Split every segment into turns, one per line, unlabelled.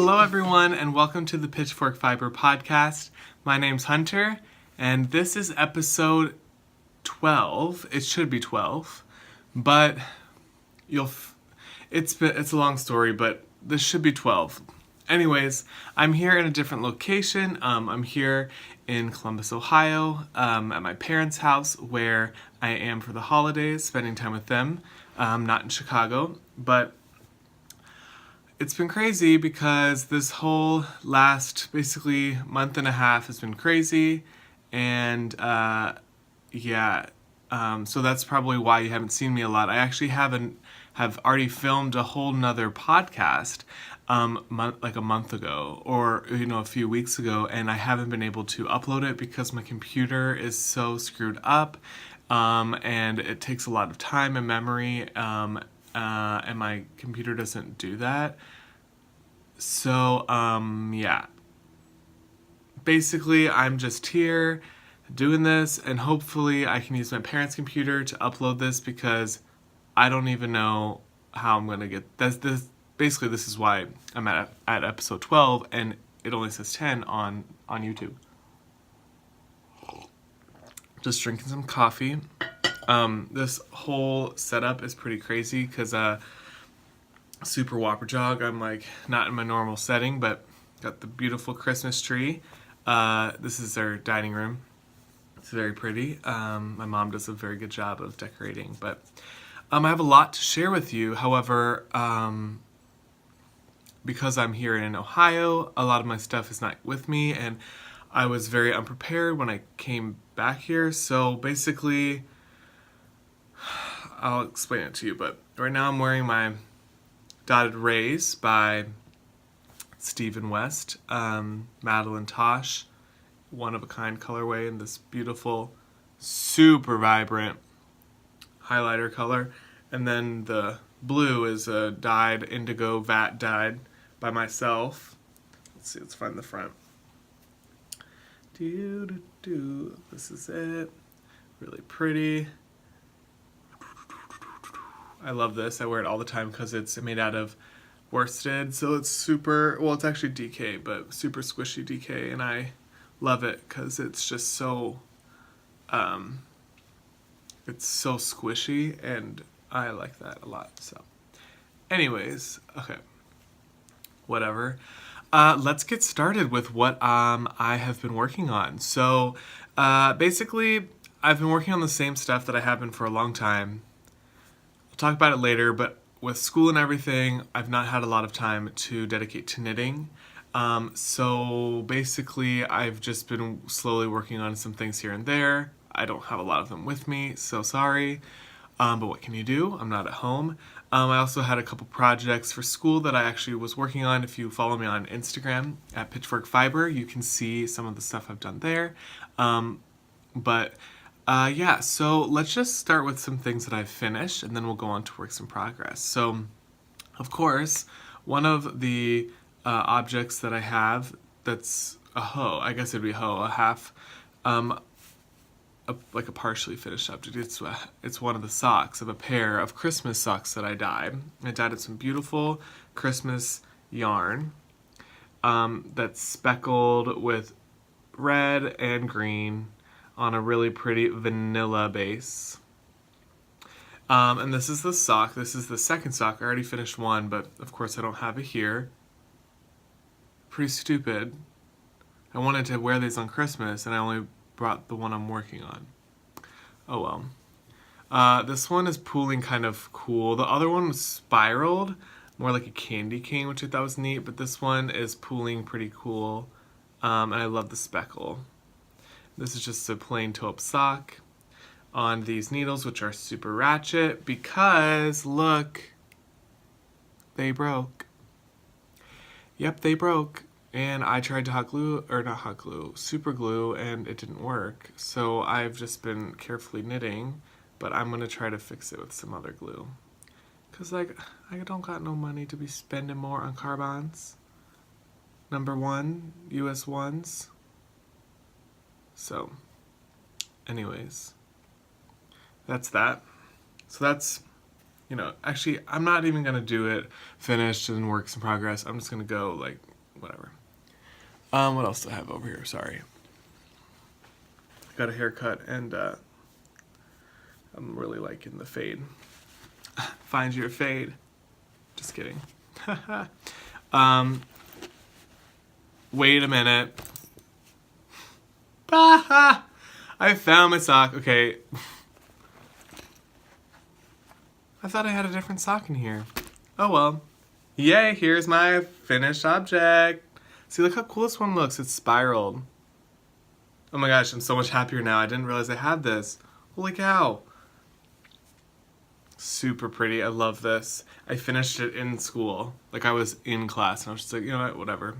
Hello everyone and welcome to the Pitchfork Fiber podcast. My name's Hunter and this is episode 12. It should be 12, but it's a long story, but this should be 12. Anyways, I'm here in a different location. I'm here in Columbus, Ohio, at my parents' house where I am for the holidays, spending time with them. Not in Chicago, but it's been crazy because this whole last basically month and a half has been crazy, and so that's probably why you haven't seen me a lot. I actually have already filmed a whole nother podcast like a month ago or a few weeks ago, and I haven't been able to upload it because my computer is so screwed up, and it takes a lot of time and memory, and my computer doesn't do that. So, basically I'm just here doing this, and hopefully I can use my parents' computer to upload this because I don't even know how I'm going to get this. Basically, this is why I'm at episode 12, and it only says 10 on YouTube. Just drinking some coffee. This whole setup is pretty crazy because super Whopper jog. I'm like not in my normal setting, but got the beautiful Christmas tree. This is our dining room. It's very pretty. My mom does a very good job of decorating, but I have a lot to share with you. However, because I'm here in Ohio, a lot of my stuff is not with me, and I was very unprepared when I came back here. So basically, I'll explain it to you, but right now I'm wearing my Dotted Rays by Stephen West, Madeline Tosh, one-of-a-kind colorway in this beautiful, super vibrant highlighter color. And then the blue is a dyed indigo vat dyed by myself. Let's see, let's find the front. This is it. Really pretty. I love this. I wear it all the time because it's made out of worsted, so it's super, well, it's actually DK, but super squishy DK, and I love it because it's just so, it's so squishy, and I like that a lot. So anyways, okay, whatever. Let's get started with what I have been working on. So basically, I've been working on the same stuff that I have been for a long time. I'll talk about it later, but with school and everything, I've not had a lot of time to dedicate to knitting. So basically, I've just been slowly working on some things here and there. I don't have a lot of them with me, so sorry. But what can you do? I'm not at home. I also had a couple projects for school that I actually was working on. If you follow me on Instagram at Pitchfork Fiber, you can see some of the stuff I've done there. So let's just start with some things that I've finished, and then we'll go on to works in progress. So, of course, one of the objects that I have that's a hoe, I guess it'd be a hoe, a half, like a partially finished object. It's one of the socks of a pair of Christmas socks that I dyed. I dyed it some beautiful Christmas yarn that's speckled with red and green on a really pretty vanilla base. And this is the sock. This is the second sock. I already finished one, but of course I don't have it here. Pretty stupid. I wanted to wear these on Christmas, and I only brought the one I'm working on. Oh well. This one is pooling kind of cool. The other one was spiraled, more like a candy cane, which I thought was neat, but this one is pooling pretty cool. And I love the speckle. This is just a plain taupe sock on these needles, which are super ratchet because, look, they broke. Yep, they broke. And I tried to super glue, and it didn't work. So I've just been carefully knitting, but I'm going to try to fix it with some other glue. Because, like, I don't got no money to be spending more on carbons. Number one, US ones. So, anyways, that's that. So that's, actually, I'm not even going to do it finished and works in progress. I'm just going to go, like, whatever. What else do I have over here? Sorry. Got a haircut, and I'm really liking the fade. Find your fade. Just kidding. Wait a minute. I found my sock. Okay. I thought I had a different sock in here. Oh well. Yay, here's my finished object. See, look how cool this one looks. It's spiraled. Oh my gosh, I'm so much happier now. I didn't realize I had this. Holy cow. Super pretty. I love this. I finished it in school. Like, I was in class, and I was just like, you know what, whatever.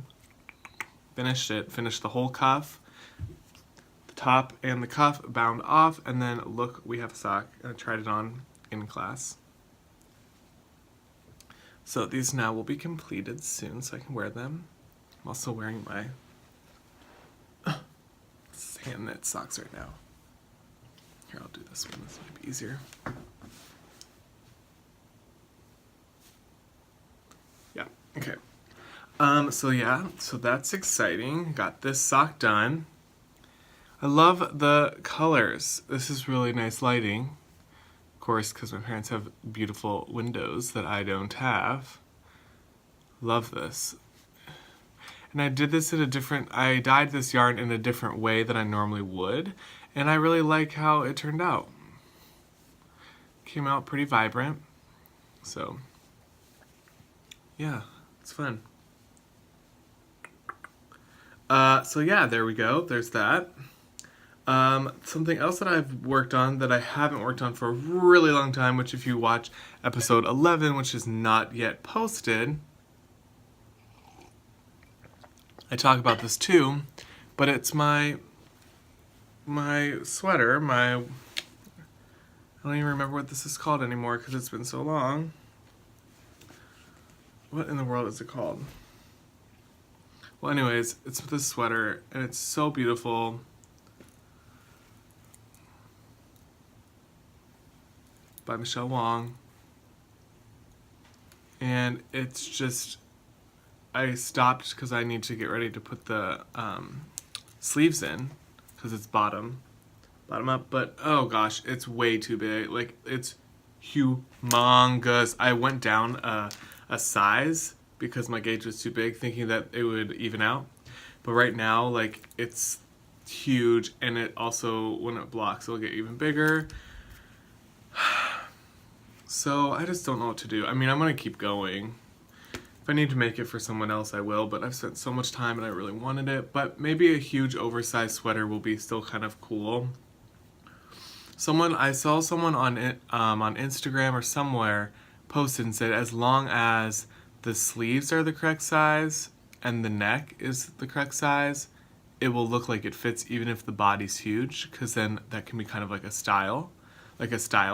Finished it. Finished the whole cuff. The top and the cuff bound off, and then look, we have a sock. And I tried it on in class. So these now will be completed soon, so I can wear them. I'm also wearing my hand knit socks right now. Here, I'll do this one. This might be easier. Yeah, okay. So that's exciting. Got this sock done. I love the colors. This is really nice lighting. Of course, because my parents have beautiful windows that I don't have. Love this. And I did this I dyed this yarn in a different way than I normally would, and I really like how it turned out. Came out pretty vibrant, so yeah, it's fun. So yeah, there we go, there's that. Something else that I've worked on that I haven't worked on for a really long time, which if you watch episode 11, which is not yet posted, I talk about this too, but it's my sweater, I don't even remember what this is called anymore because it's been so long. What in the world is it called? Well, anyways, it's this sweater, and it's so beautiful. By Michelle Wong. And it's just, I stopped because I need to get ready to put the sleeves in because it's bottom up, but oh gosh, it's way too big. Like, it's humongous. I went down a size because my gauge was too big, thinking that it would even out. But right now, like, it's huge, and it also, when it blocks, it'll get even bigger. So I just don't know what to do. I mean, I'm gonna keep going. If I need to make it for someone else, I will, but I've spent so much time and I really wanted it. But maybe a huge oversized sweater will be still kind of cool. I saw someone on Instagram or somewhere posted and said, as long as the sleeves are the correct size and the neck is the correct size, it will look like it fits even if the body's huge, because then that can be kind of like a style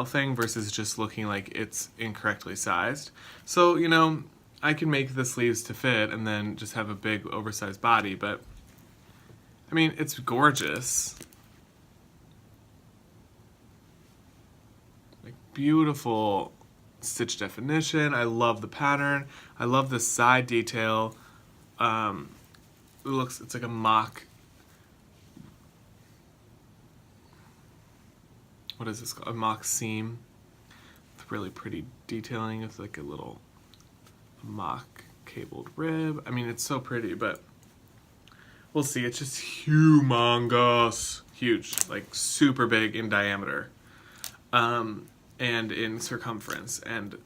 thing versus just looking like it's incorrectly sized. So, you know, I can make the sleeves to fit and then just have a big oversized body, but I mean, it's gorgeous. Like, beautiful stitch definition. I love the pattern. I love the side detail. It's like a mock, what is this called? A mock seam with really pretty detailing. It's like a little mock cabled rib. I mean, it's so pretty, but we'll see. It's just humongous. Huge. Like, super big in diameter. And in circumference. And,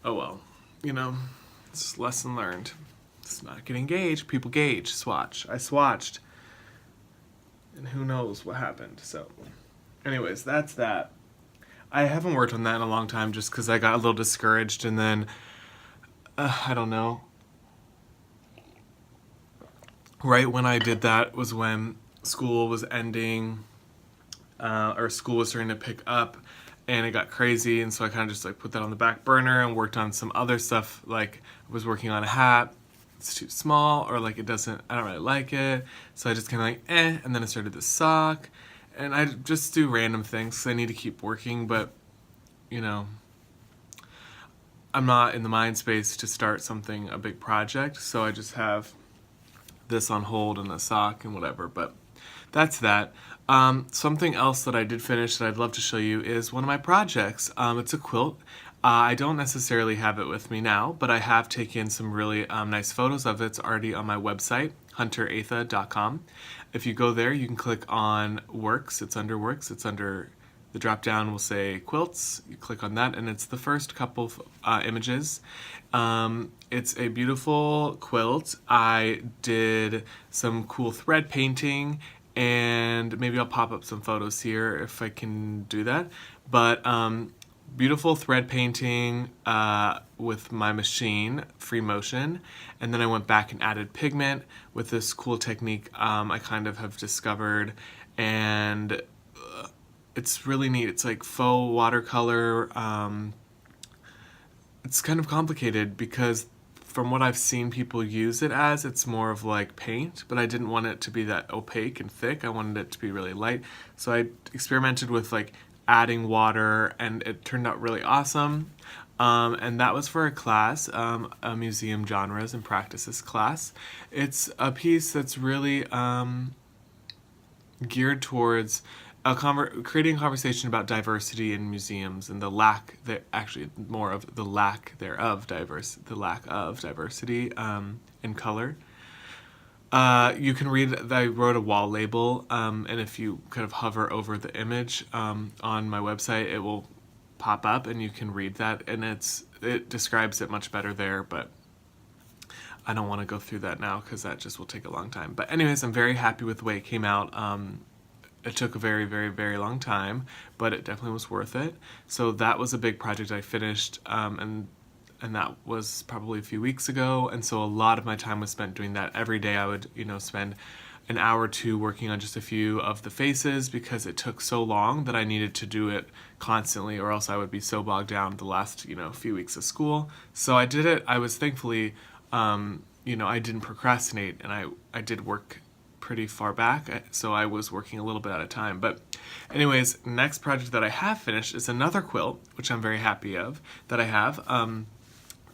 oh well. You know, it's lesson learned. It's not getting gauged. People gauge. Swatch. I swatched. And who knows what happened. So, anyways, that's that. I haven't worked on that in a long time just because I got a little discouraged, and then I don't know. Right when I did that was when school was ending, or school was starting to pick up, and it got crazy, and so I kind of just like put that on the back burner and worked on some other stuff. Like, I was working on a hat. It's too small, or like I don't really like it, so I just kind of like and then I started this sock, and I just do random things because I need to keep working, but you know, I'm not in the mind space to start a big project, so I just have this on hold and a sock and whatever, but that's that. Something else that I did finish that I'd love to show you is one of my projects. It's a quilt. I don't necessarily have it with me now, but I have taken some really nice photos of it. It's already on my website, hunteratha.com. If you go there, you can click on Works. It's under Works. It's under the drop down will say Quilts. You click on that, and it's the first couple of images. It's a beautiful quilt. I did some cool thread painting, and maybe I'll pop up some photos here if I can do that. But beautiful thread painting with my machine, free motion, and then I went back and added pigment with this cool technique I kind of have discovered, and it's really neat. It's like faux watercolor. It's kind of complicated because from what I've seen people use it as, it's more of like paint, but I didn't want it to be that opaque and thick. I wanted it to be really light. So I experimented with like adding water, and it turned out really awesome. And that was for a class, a museum genres and practices class. It's a piece that's really geared towards creating a conversation about diversity in museums and the lack, actually more of the lack thereof, the lack of diversity in color. You can read that I wrote a wall label, and if you kind of hover over the image on my website, it will pop up and you can read that, and it describes it much better there, but I don't want to go through that now because that just will take a long time. But anyways, I'm very happy with the way it came out. It took a very, very, very long time, but it definitely was worth it. So that was a big project I finished, and that was probably a few weeks ago. And so a lot of my time was spent doing that. Every day I would, spend an hour or two working on just a few of the faces because it took so long that I needed to do it constantly, or else I would be so bogged down the last, few weeks of school. So I did it. I was thankfully, I didn't procrastinate, and I did work pretty far back, so I was working a little bit at a time. But anyways, next project that I have finished is another quilt, which I'm very happy of, that I have.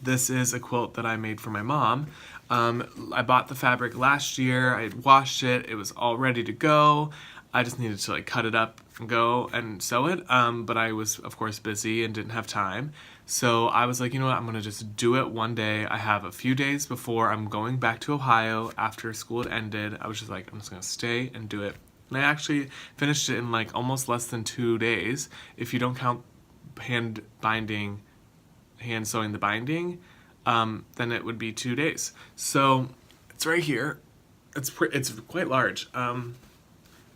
This is a quilt that I made for my mom. I bought the fabric last year, I had washed it, it was all ready to go. I just needed to cut it up and go and sew it, but I was of course busy and didn't have time. So I was like, you know what, I'm gonna just do it one day. I have a few days before I'm going back to Ohio after school had ended. I was just like, I'm just gonna stay and do it. And I actually finished it in almost less than 2 days. If you don't count hand sewing the binding, then it would be 2 days. So it's right here. It's quite large. I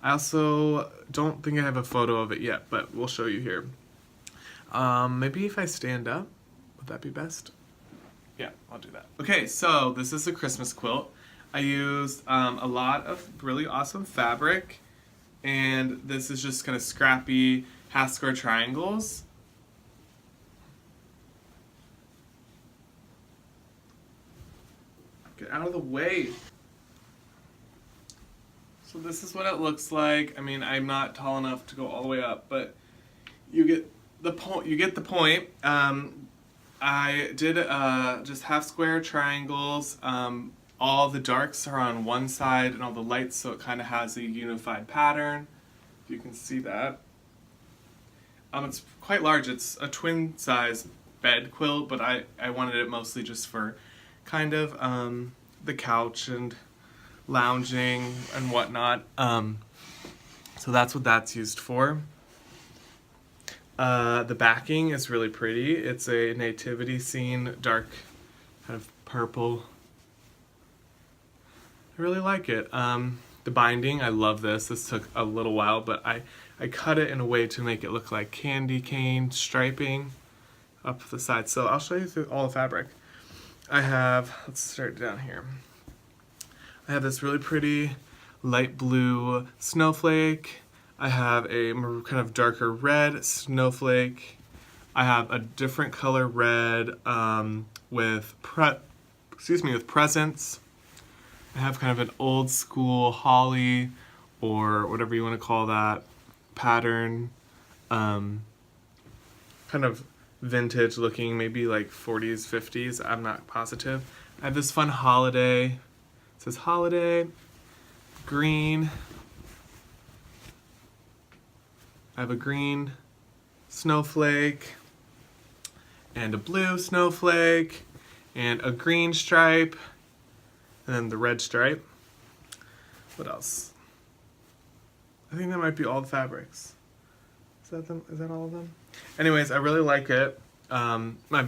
also don't think I have a photo of it yet, but we'll show you here. Maybe if I stand up, would that be best? Yeah, I'll do that. Okay, so this is a Christmas quilt. I used a lot of really awesome fabric, and this is just kind of scrappy half-square triangles. Get out of the way. So this is what it looks like. I mean, I'm not tall enough to go all the way up, but you get the point. I did just half square triangles. All the darks are on one side and all the lights, so it kind of has a unified pattern. If you can see that. It's quite large. It's a twin size bed quilt, but I wanted it mostly just for kind of the couch and lounging and whatnot. So that's what that's used for. The backing is really pretty. It's a nativity scene, dark kind of purple. I really like it. The binding, I love this. This took a little while, but I cut it in a way to make it look like candy cane striping up the side. So I'll show you through all the fabric. Let's start down here. I have this really pretty light blue snowflake. I have a kind of darker red snowflake. I have a different color red with presents. I have kind of an old school holly, or whatever you want to call that, pattern. Kind of vintage looking, maybe like 40s, 50s, I'm not positive. I have this fun holiday. says holiday, green. I have a green snowflake and a blue snowflake and a green stripe and then the red stripe. What else? I think that might be all the fabrics. Is that all of them? Anyways, I really like it. My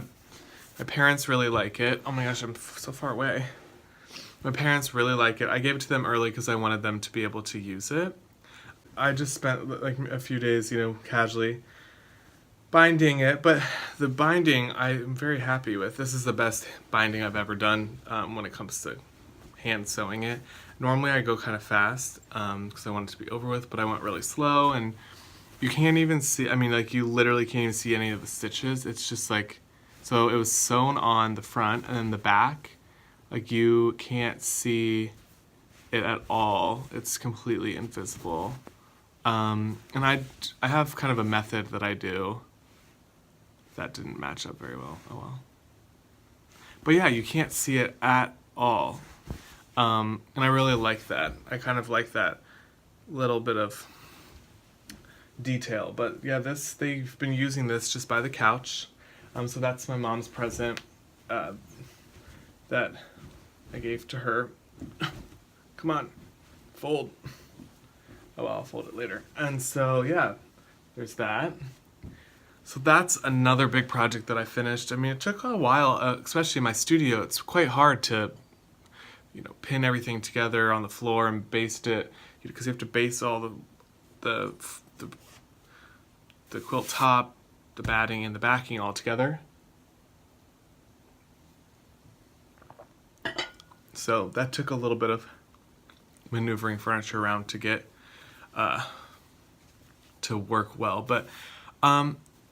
parents really like it. Oh my gosh, I'm so far away. My parents really like it. I gave it to them early because I wanted them to be able to use it. I just spent like a few days, casually binding it, but the binding I'm very happy with. This is the best binding I've ever done when it comes to hand sewing it. Normally I go kind of fast because I want it to be over with, but I went really slow, and you can't even see, you literally can't even see any of the stitches. It's just like, so it was sewn on the front, and then the back, like you can't see it at all. It's completely invisible. And I have kind of a method that I do that didn't match up very well. Oh well. But yeah, you can't see it at all. And I really like that. I kind of like that little bit of detail. But yeah, they've been using this just by the couch. So that's my mom's present that I gave to her. Come on, fold. Oh well, I'll fold it later. And so yeah, there's that. So that's another big project that I finished. It took a while, especially in my studio. It's quite hard to, pin everything together on the floor and baste it, because you have to base all the quilt top, the batting, and the backing all together. So that took a little bit of maneuvering furniture around to get to work well. But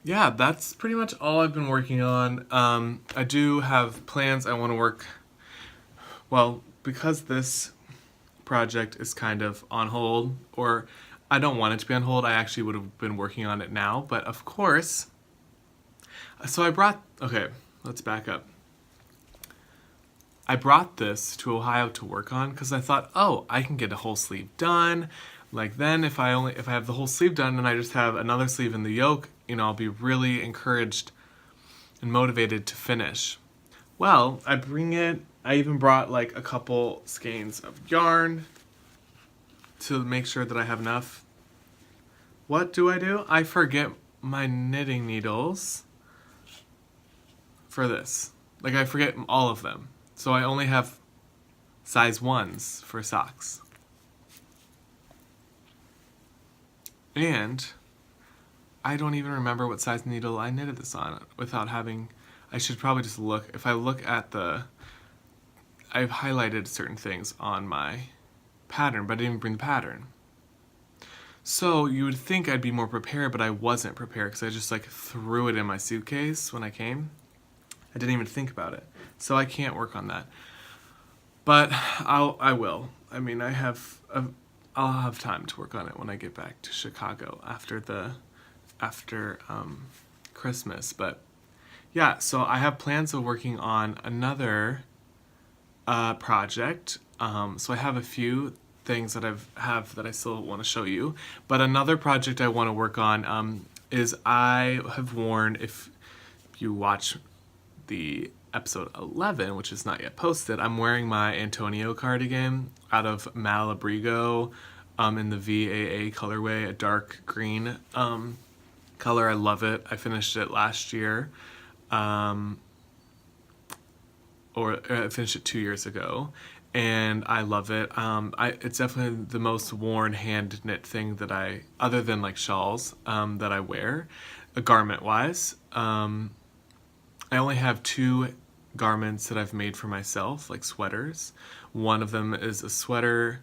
yeah, that's pretty much all I've been working on. I do have plans. I want to work, well, because this project is kind of on hold, or I don't want it to be on hold. I actually would have been working on it now, but of course, so okay, let's back up. I brought this to Ohio to work on because I thought, oh, I can get a whole sleeve done. Like then if I have the whole sleeve done and I just have another sleeve in the yoke, I'll be really encouraged and motivated to finish. Well, I even brought like a couple skeins of yarn to make sure that I have enough. What do? I forget my knitting needles for this. Like I forget all of them. So I only have size 1s for socks. And I don't even remember what size needle I knitted this on without having, I should probably just look. If I look at I've highlighted certain things on my pattern, but I didn't even bring the pattern. So you would think I'd be more prepared, but I wasn't prepared because I just like threw it in my suitcase when I came. I didn't even think about it. So I can't work on that. But I will. I'll have time to work on it when I get back to Chicago after Christmas. But yeah, so I have plans of working on another project. So I have a few things that that I still want to show you. But another project I want to work on is I have worn, if you watch the episode 11, which is not yet posted, I'm wearing my Antonio cardigan out of Malabrigo in the VAA colorway, a dark green color. I love it. I finished it last year, or I finished it 2 years ago, and I love it. It's definitely the most worn hand knit thing that other than like shawls, that I wear, garment-wise. I only have 2 garments that I've made for myself, like sweaters. One of them is a sweater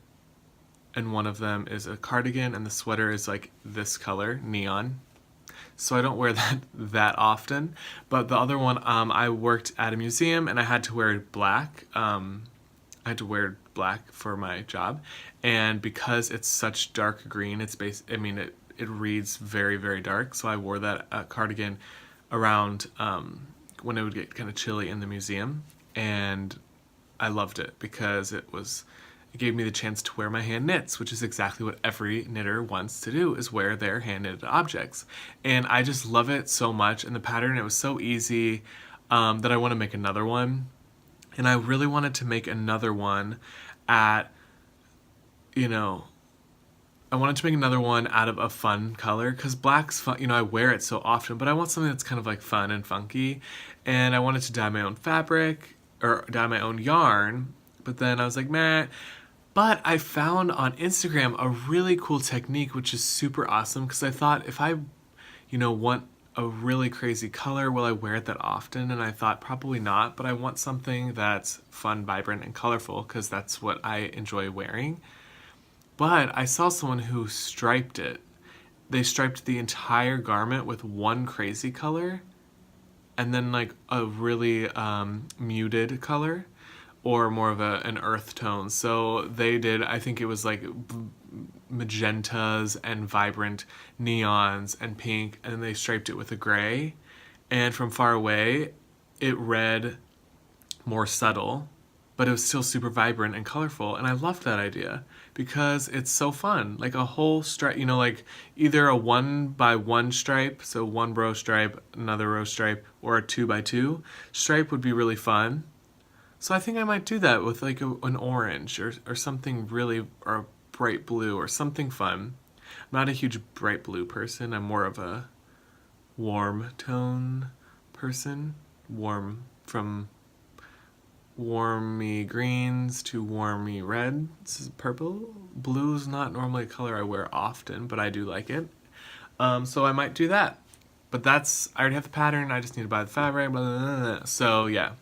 and one of them is a cardigan, and the sweater is like this color, neon. So I don't wear that often. But the other one, I worked at a museum and I had to wear black. I had to wear black for my job, and because it's such dark green, it reads very, very dark. So I wore that cardigan around when it would get kind of chilly in the museum, and I loved it because it gave me the chance to wear my hand knits, which is exactly what every knitter wants to do, is wear their hand knitted objects. And I just love it so much. And the pattern, it was so easy that I want to make another one. And I really wanted to make another one I wanted to make another one out of a fun color, because black's fun, I wear it so often, but I want something that's kind of like fun and funky. And I wanted to dye my own fabric, or dye my own yarn, but then I was like, meh. But I found on Instagram a really cool technique, which is super awesome, because I thought, if I, want a really crazy color, will I wear it that often? And I thought probably not, but I want something that's fun, vibrant, and colorful, because that's what I enjoy wearing. But I saw someone who striped it. They striped the entire garment with one crazy color, and then like a really muted color, or more of an earth tone. So they did, I think it was like magentas and vibrant neons and pink, and then they striped it with a gray. And from far away, it read more subtle, but it was still super vibrant and colorful. And I loved that idea because it's so fun. Like a whole stripe, like either a 1x1 stripe, so one row stripe, another row stripe, or a 2x2 stripe would be really fun. So I think I might do that with like an orange or something really, or a bright blue or something fun. I'm not a huge bright blue person. I'm more of a warm tone person. Warm, from warmy greens to warmy reds, purple. Blue's not normally a color I wear often, but I do like it. So I might do that. But I already have the pattern. I just need to buy the fabric. Blah, blah, blah, blah. So yeah.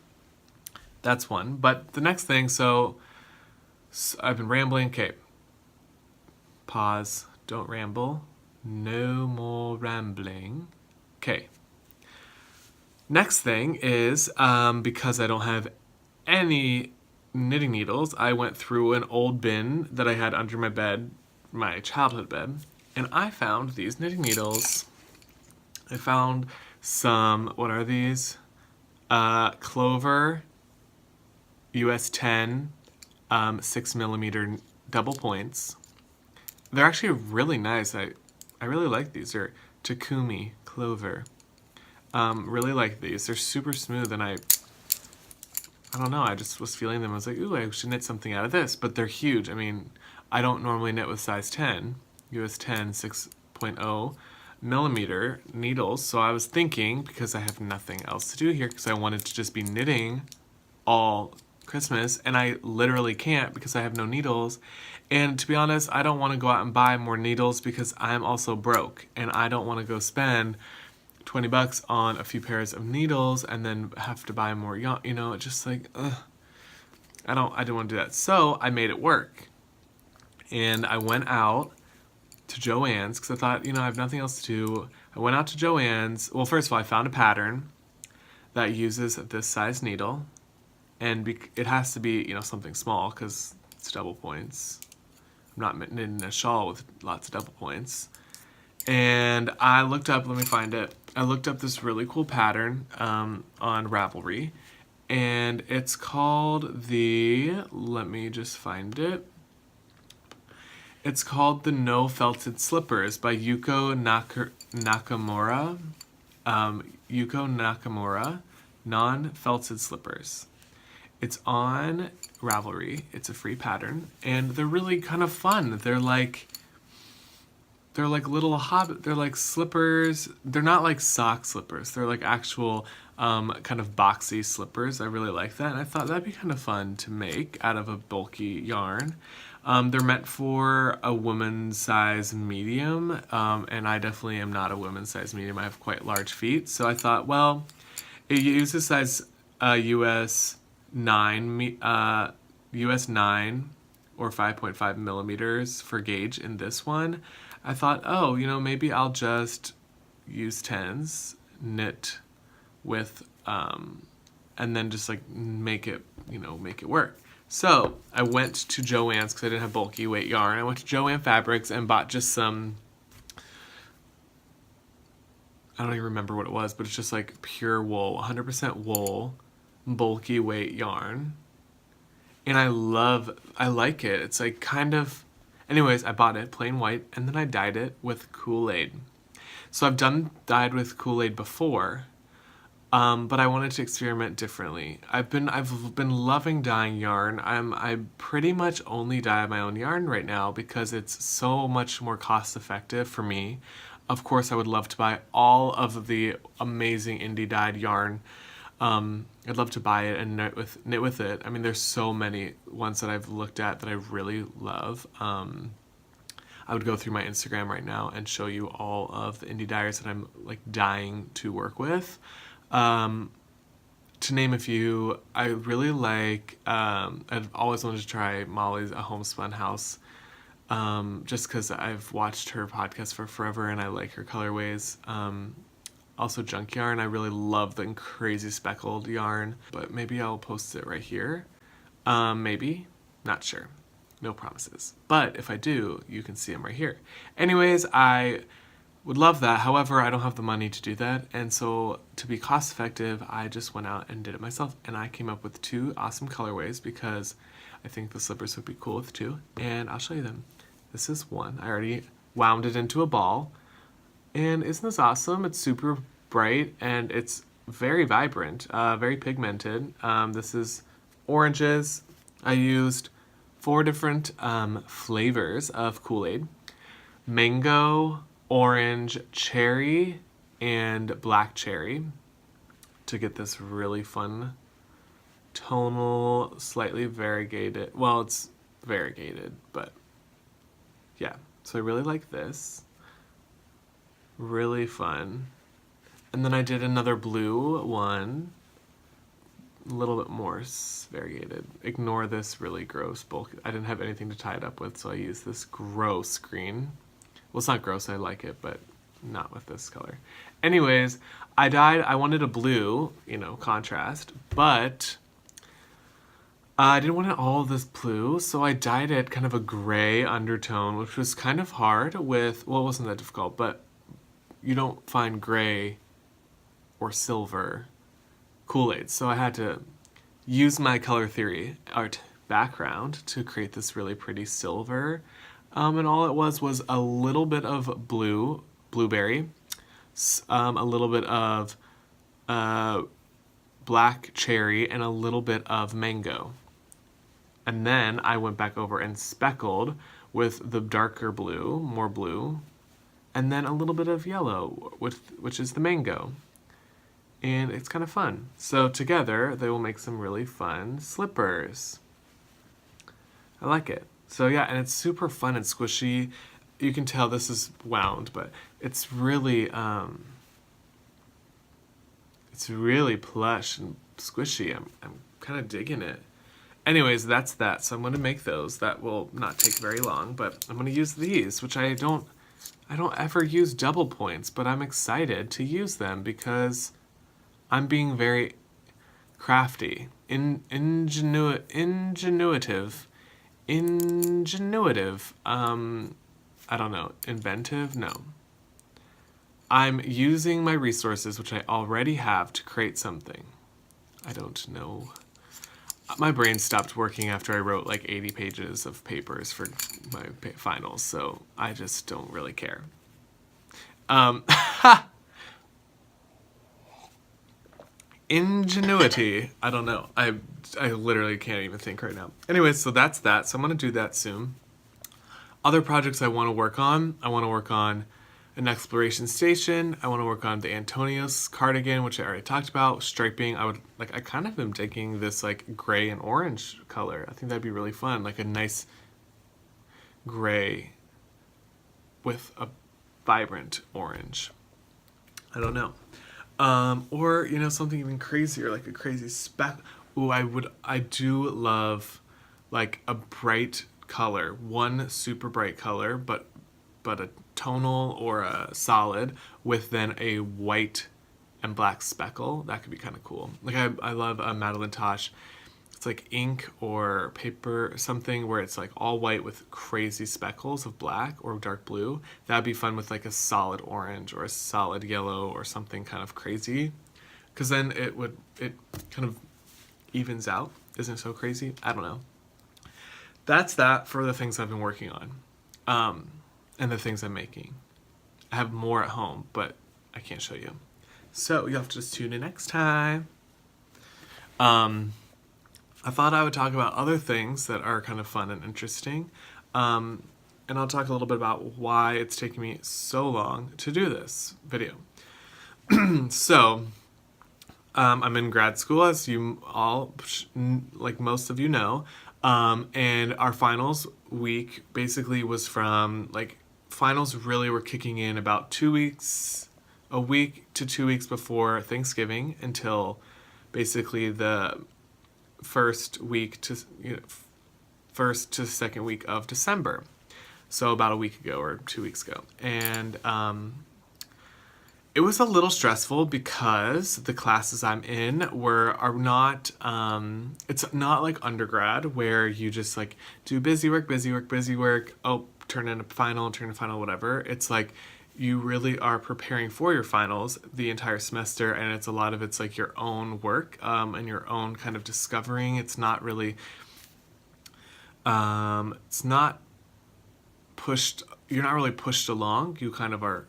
That's one. But the next thing, so I've been rambling. Okay. Pause. Don't ramble. No more rambling. Okay. Next thing is, because I don't have any knitting needles, I went through an old bin that I had under my bed, my childhood bed, and I found these knitting needles. I found some, what are these? Clover US 10 6mm double points. They're actually really nice. I really like these. They're Takumi Clover. Really like these. They're super smooth, and I don't know, I just was feeling them. I was like, ooh, I should knit something out of this. But they're huge. I mean, I don't normally knit with size 10, US 10 6.0 millimeter needles. So I was thinking, because I have nothing else to do here, because I wanted to just be knitting all Christmas, and I literally can't because I have no needles. And to be honest, I don't want to go out and buy more needles because I'm also broke, and I don't want to go spend $20 on a few pairs of needles and then have to buy more yarn. It's just like, ugh. I didn't want to do that. So I made it work. And I went out to Joann's because I thought, I have nothing else to do. I went out to Joann's. Well, first of all, I found a pattern that uses this size needle. And it has to be, something small because it's double points. I'm not knitting a shawl with lots of double points. And I looked up, let me find it. I looked up this really cool pattern on Ravelry. And it's called let me just find it. It's called the No Felted Slippers by Yuko Nakamura. Yuko Nakamura, Non-Felted Slippers. It's on Ravelry. It's a free pattern, and they're really kind of fun. They're like little Hobbit. They're like slippers. They're not like sock slippers. They're like actual kind of boxy slippers. I really like that, and I thought that'd be kind of fun to make out of a bulky yarn. They're meant for a woman's size medium, and I definitely am not a woman's size medium. I have quite large feet, so I thought, well, it uses size US 9 or 5.5 millimeters for gauge in this one. I thought, oh, maybe I'll just use 10s, knit with, and then just like make it work. So I went to Joann's because I didn't have bulky weight yarn. I went to Joann Fabrics and bought just some, I don't even remember what it was, but it's just like pure wool, 100% wool, bulky weight yarn. and I like it. It's like kind of, anyways, I bought it plain white, and then I dyed it with Kool-Aid. So I've dyed with Kool-Aid before, but I wanted to experiment differently. I've been loving dyeing yarn. I pretty much only dye my own yarn right now because it's so much more cost effective for me. Of course, I would love to buy all of the amazing indie dyed yarn. I'd love to buy it and knit with it. I mean, there's so many ones that I've looked at that I really love. I would go through my Instagram right now and show you all of the indie dyers that I'm like dying to work with. To name a few, I really like, I've always wanted to try Molly's A Homespun House, just because I've watched her podcast for forever and I like her colorways. Also junk yarn, I really love the crazy speckled yarn, but maybe I'll post it right here. Maybe, not sure. No promises. But if I do, you can see them right here. Anyways, I would love that. However, I don't have the money to do that. And so to be cost effective, I just went out and did it myself. And I came up with 2 awesome colorways because I think the slippers would be cool with 2. And I'll show you them. This is one. I already wound it into a ball. And isn't this awesome? It's super bright and it's very vibrant, very pigmented. This is oranges. I used 4 different flavors of Kool-Aid. Mango, orange, cherry, and black cherry to get this really fun tonal, slightly variegated. Well, it's variegated, but yeah. So I really like this. Really fun. And then I did another blue one. A little bit more variegated. Ignore this really gross bulk. I didn't have anything to tie it up with, so I used this gross green. Well, it's not gross, I like it, but not with this color. Anyways, I wanted a blue, contrast, but I didn't want all this blue, so I dyed it kind of a gray undertone, which was kind of hard with, well, it wasn't that difficult, but you don't find gray or silver Kool-Aid. So I had to use my color theory art background to create this really pretty silver. And all it was a little bit of blueberry, a little bit of black cherry, and a little bit of mango. And then I went back over and speckled with the darker blue, more blue, and then a little bit of yellow, which is the mango. And it's kind of fun. So together, they will make some really fun slippers. I like it. So yeah, and it's super fun and squishy. You can tell this is wound, but it's really plush and squishy. I'm kind of digging it. Anyways, that's that. So I'm going to make those. That will not take very long, but I'm going to use these, which I don't ever use double points, but I'm excited to use them because I'm being very crafty, ingenuitive. I don't know, inventive? No. I'm using my resources, which I already have, to create something. I don't know. My brain stopped working after I wrote like 80 pages of papers for my finals, so I just don't really care. Ingenuity. I don't know. I literally can't even think right now. Anyways, so that's that. So I'm going to do that soon. Other projects I want to work on. I want to work on an exploration station. I want to work on the Antonios cardigan, which I already talked about. Striping. I kind of am digging this like gray and orange color. I think that'd be really fun. Like a nice gray with a vibrant orange. I don't know. Or, something even crazier, like a crazy speck. Ooh, I do love, like, a bright color. One super bright color, but a tonal or a solid with then a white and black speckle. That could be kind of cool. Like, I love a Madeline Tosh. It's like ink or paper or something where it's like all white with crazy speckles of black or dark blue. That'd be fun with like a solid orange or a solid yellow or something kind of crazy. Because then it kind of evens out. Isn't it so crazy? I don't know. that's that for the things I've been working on, and the things I'm making. I have more at home, but I can't show you. So you'll have to just tune in next time. I thought I would talk about other things that are kind of fun and interesting. And I'll talk a little bit about why it's taking me so long to do this video. So, I'm in grad school, as you all, like most of you know, and our finals week basically was from, like, finals really were kicking in about a week to 2 weeks before Thanksgiving until basically the first to second week of December. So about a week ago or 2 weeks ago. And it was a little stressful because the classes I'm in are not, it's not like undergrad where you just like do busy work, oh, turn in a final, whatever. It's like you really are preparing for your finals the entire semester, and it's a lot of it's like your own work, and your own kind of discovering. It's not really, it's not pushed, you're not really pushed along, you kind of are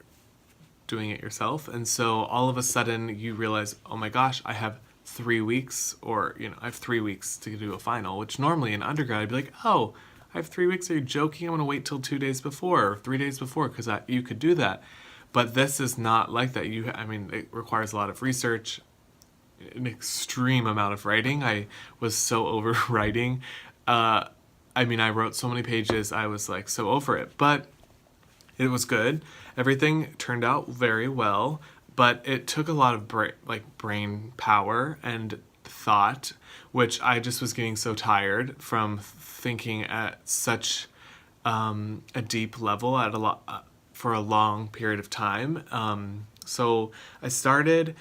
doing it yourself. And so all of a sudden you realize, oh my gosh, I have 3 weeks, or I have 3 weeks to do a final, which normally in undergrad I'd be like, oh, I have 3 weeks, are you joking? I'm gonna wait till 2 days before or 3 days before, because you could do that. But this is not like that. It requires a lot of research, an extreme amount of writing. I was so over writing. I wrote so many pages, I was like so over it, but it was good. Everything turned out very well, but it took a lot of brain power and thought, which I just was getting so tired from thinking at such a deep level for a long period of time. So I started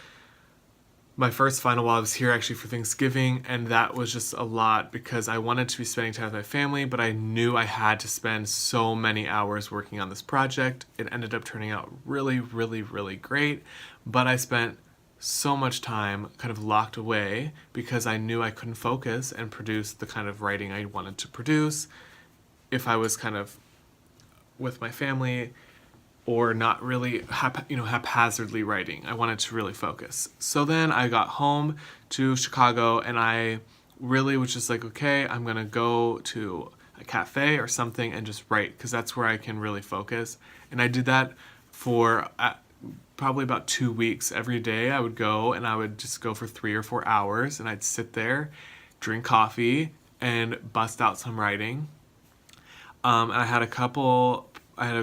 my first final while I was here actually for Thanksgiving, and that was just a lot because I wanted to be spending time with my family, but I knew I had to spend so many hours working on this project. It ended up turning out really, really, really great, but I spent so much time kind of locked away because I knew I couldn't focus and produce the kind of writing I wanted to produce if I was kind of with my family or not really haphazardly writing. I wanted to really focus. So then I got home to Chicago and I really was just like, okay, I'm gonna go to a cafe or something and just write, because that's where I can really focus. And I did that for probably about 2 weeks. Every day I would go and I would just go for 3 or 4 hours and I'd sit there, drink coffee, and bust out some writing. And I had a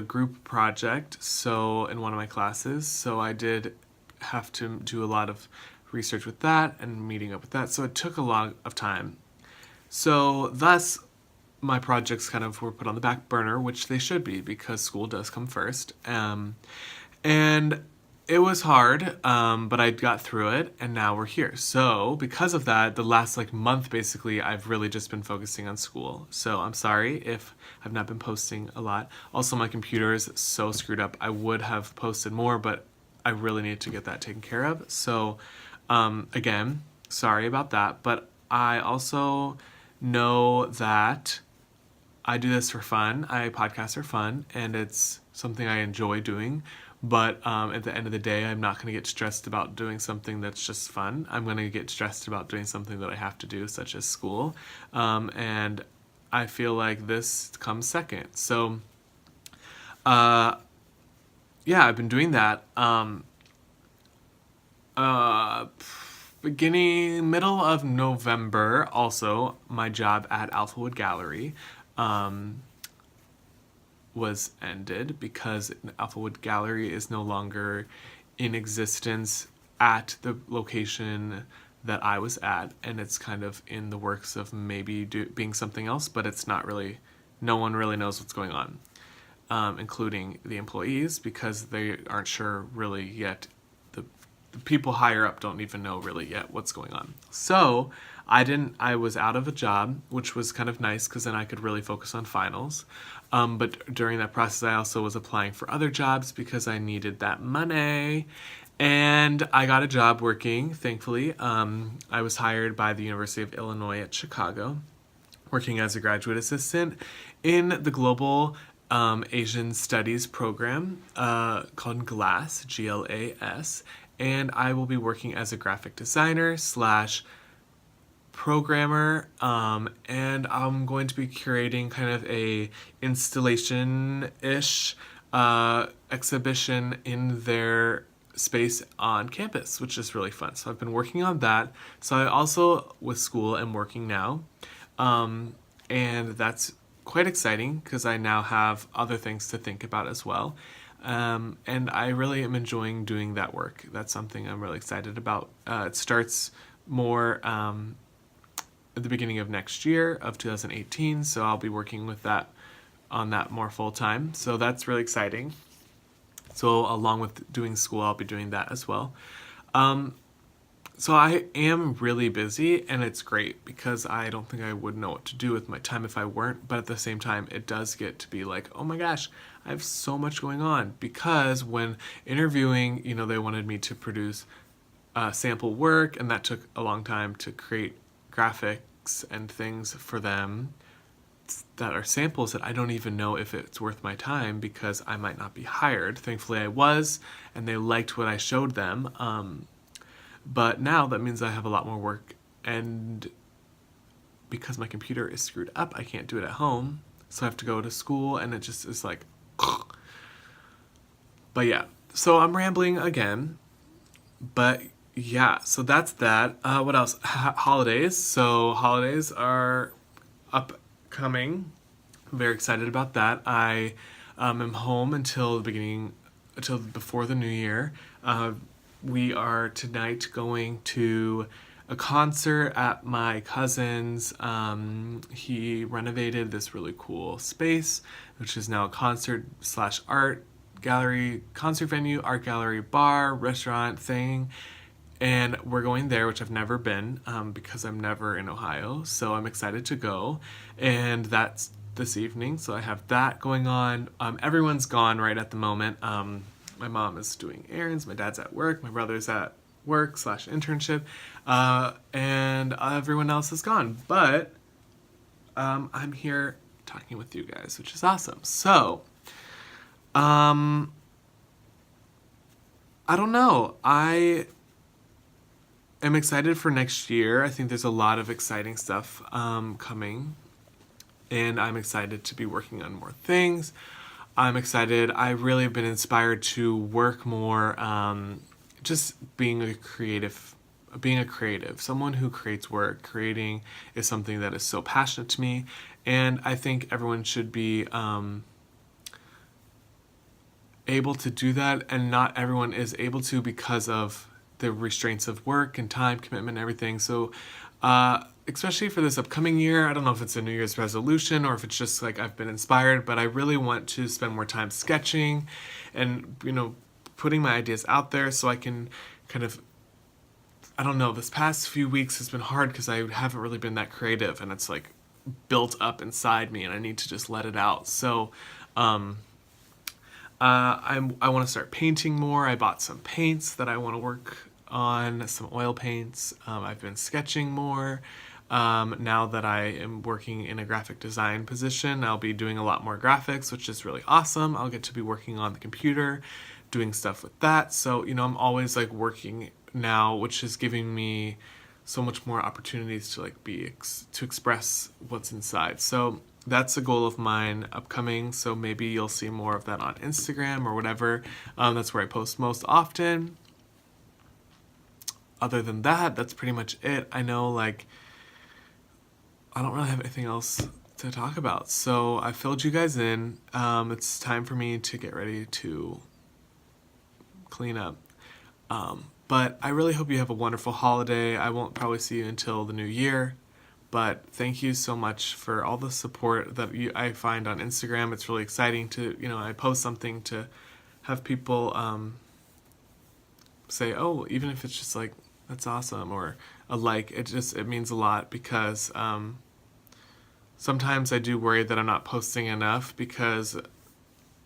group project in one of my classes, so I did have to do a lot of research with that and meeting up with that, so it took a lot of time. So thus, my projects kind of were put on the back burner, which they should be because school does come first. And it was hard, but I got through it, and now we're here. So because of that, the last month basically, I've really just been focusing on school. So I'm sorry if I've not been posting a lot. Also, my computer is so screwed up. I would have posted more, but I really need to get that taken care of. So again, sorry about that. But I also know that I do this for fun. Podcasts are fun, and it's something I enjoy doing. But at the end of the day, I'm not going to get stressed about doing something that's just fun. I'm going to get stressed about doing something that I have to do, such as school. And I feel like this comes second. So, yeah, I've been doing that. Middle of November, also, my job at Alphawood Gallery was ended because Alphawood Gallery is no longer in existence at the location that I was at, and it's kind of in the works of maybe being something else, but it's not really, no one really knows what's going on, including the employees, because they aren't sure really yet. The people higher up don't even know really yet what's going on. So I was out of a job, which was kind of nice because then I could really focus on finals. But during that process, I also was applying for other jobs because I needed that money. And I got a job working, thankfully. I was hired by the University of Illinois at Chicago working as a graduate assistant in the Global Asian Studies program called GLAS, GLAS, and I will be working as a graphic designer slash programmer, and I'm going to be curating kind of a installation-ish exhibition in their space on campus, which is really fun. So I've been working on that. So I also, with school, am working now. And that's quite exciting because I now have other things to think about as well. And I really am enjoying doing that work. That's something I'm really excited about. It starts more at the beginning of next year, of 2018, so I'll be working with that on that more full time. So that's really exciting. So along with doing school, I'll be doing that as well. So I am really busy, and it's great because I don't think I would know what to do with my time if I weren't. But at the same time, it does get to be like, oh my gosh, I have so much going on. Because when interviewing, they wanted me to produce sample work, and that took a long time to create graphics and things for them that are samples that I don't even know if it's worth my time because I might not be hired. Thankfully, I was, and they liked what I showed them. But now that means I have a lot more work, and because my computer is screwed up, I can't do it at home, so I have to go to school, and it just is like, but yeah, so I'm rambling again, but yeah, so that's that. What else? Holidays. So holidays are upcoming. I'm very excited about that. I am home until before the new year. We are tonight going to a concert at my cousin's. He renovated this really cool space, which is now a concert/art gallery, concert venue, art gallery, bar, restaurant thing. And we're going there, which I've never been because I'm never in Ohio. So I'm excited to go. And that's this evening. So I have that going on. Everyone's gone right at the moment. My mom is doing errands, my dad's at work, my brother's at work/internship, and everyone else is gone. But I'm here talking with you guys, which is awesome. So, I don't know. I am excited for next year. I think there's a lot of exciting stuff coming, and I'm excited to be working on more things. I'm excited. I really have been inspired to work more, just being a creative, someone who creates work. Creating is something that is so passionate to me, and I think everyone should be able to do that, and not everyone is able to because of the restraints of work and time commitment and everything. So especially for this upcoming year, I don't know if it's a New Year's resolution or if it's just like I've been inspired, but I really want to spend more time sketching and, putting my ideas out there so I can kind of, I don't know, this past few weeks has been hard because I haven't really been that creative, and it's like built up inside me and I need to just let it out. So I want to start painting more. I bought some paints that I want to work on, some oil paints. I've been sketching more. Now that I am working in a graphic design position, I'll be doing a lot more graphics, which is really awesome. I'll get to be working on the computer, doing stuff with that. So, I'm always like working now, which is giving me so much more opportunities to like to express what's inside. So that's a goal of mine upcoming. So maybe you'll see more of that on Instagram or whatever. That's where I post most often. Other than that, that's pretty much it. I know, I don't really have anything else to talk about. So I filled you guys in. It's time for me to get ready to clean up. But I really hope you have a wonderful holiday. I won't probably see you until the new year. But thank you so much for all the support that I find on Instagram. It's really exciting to, I post something to have people say, oh, even if it's just like, that's awesome, or it means a lot because sometimes I do worry that I'm not posting enough because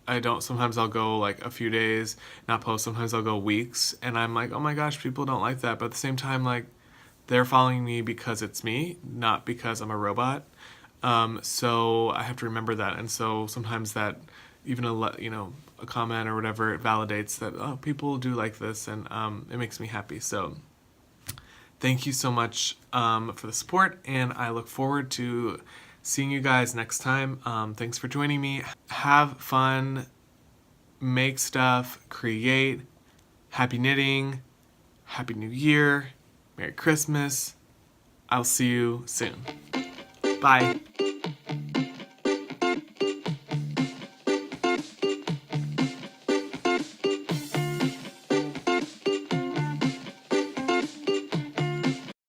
sometimes I'll go like a few days, not post, sometimes I'll go weeks, and I'm like, oh my gosh, people don't like that, but at the same time, like, they're following me because it's me, not because I'm a robot, So I have to remember that. And so sometimes that, even a comment or whatever, it validates that, oh, people do like this, and it makes me happy. So thank you so much for the support, and I look forward to seeing you guys next time. Thanks for joining me. Have fun, make stuff, create. Happy knitting, Happy New Year, Merry Christmas. I'll see you soon. Bye.